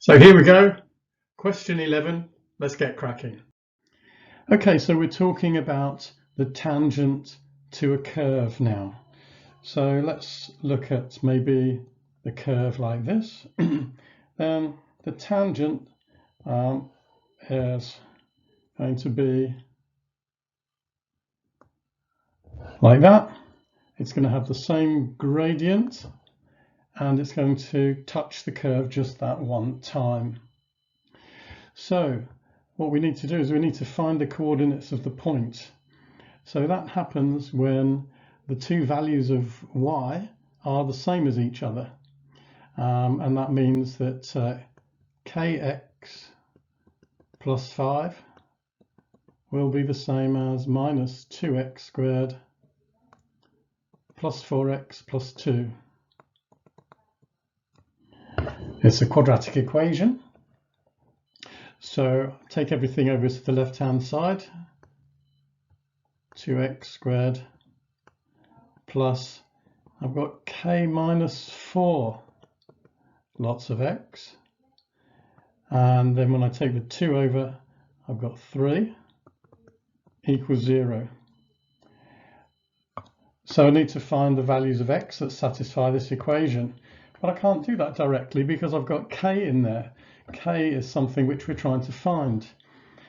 So here we go, question 11, let's get cracking. Okay, so we're talking about the tangent to a curve now. So let's look at maybe the curve like this. Then the tangent is going to be like that. It's going to have the same gradient and it's going to touch the curve just that one time. So what we need to do is we need to find the coordinates of the point. So that happens when the two values of y are the same as each other. And that means that kx plus 5 will be the same as minus 2x squared plus 4x plus 2. It's a quadratic equation. So take everything over to the left-hand side. 2x squared plus, I've got k minus 4, lots of x. And then when I take the 2 over, I've got 3 equals 0. So I need to find the values of x that satisfy this equation. But I can't do that directly because I've got k in there. K is something which we're trying to find.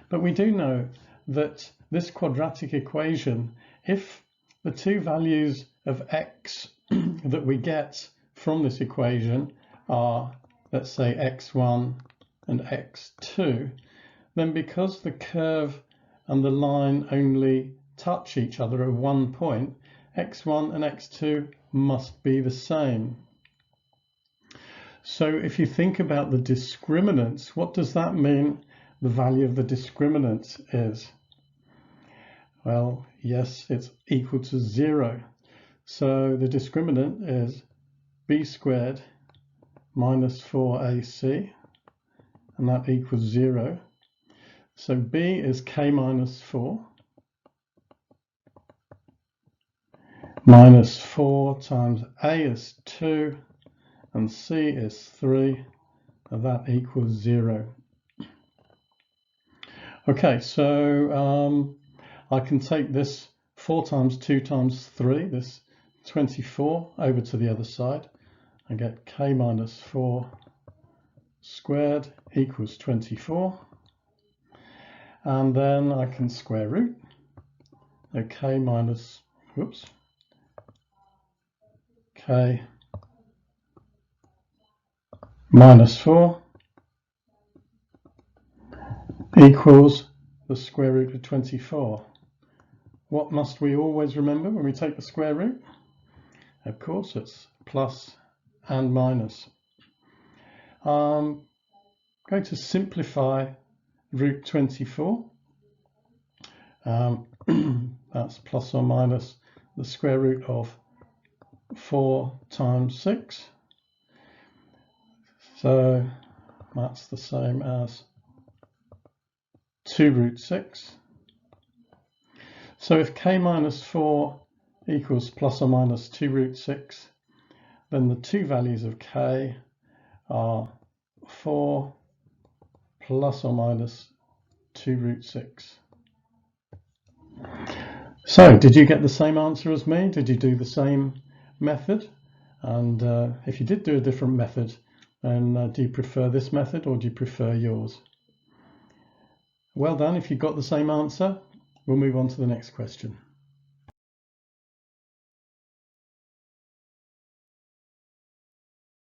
But we do know that this quadratic equation, if the two values of x that we get from this equation are, let's say, x1 and x2, then because the curve and the line only touch each other at one point, x1 and x2 must be the same. So if you think about the discriminants, what does that mean the value of the discriminant is? Well, yes, it's equal to 0. So the discriminant is b squared minus 4ac, and that equals 0. So b is k minus 4, minus 4 times a is 2, and c is 3, and that equals 0. Okay, so I can take this 4 times 2 times 3, this 24, over to the other side. I get k minus 4 squared equals 24. And then I can square root. So k minus, k minus 4 equals the square root of 24. What must we always remember when we take the square root? Of course, it's plus and minus. I'm going to simplify root 24. That's plus or minus the square root of 4 times 6. So that's the same as 2 root 6. So if k minus 4 equals plus or minus 2 root 6, then the two values of k are 4 plus or minus 2 root 6. So did you get the same answer as me? Did you do the same method? And if you did do a different method, then do you prefer this method or do you prefer yours? Well done. If you got the same answer, we'll move on to the next question.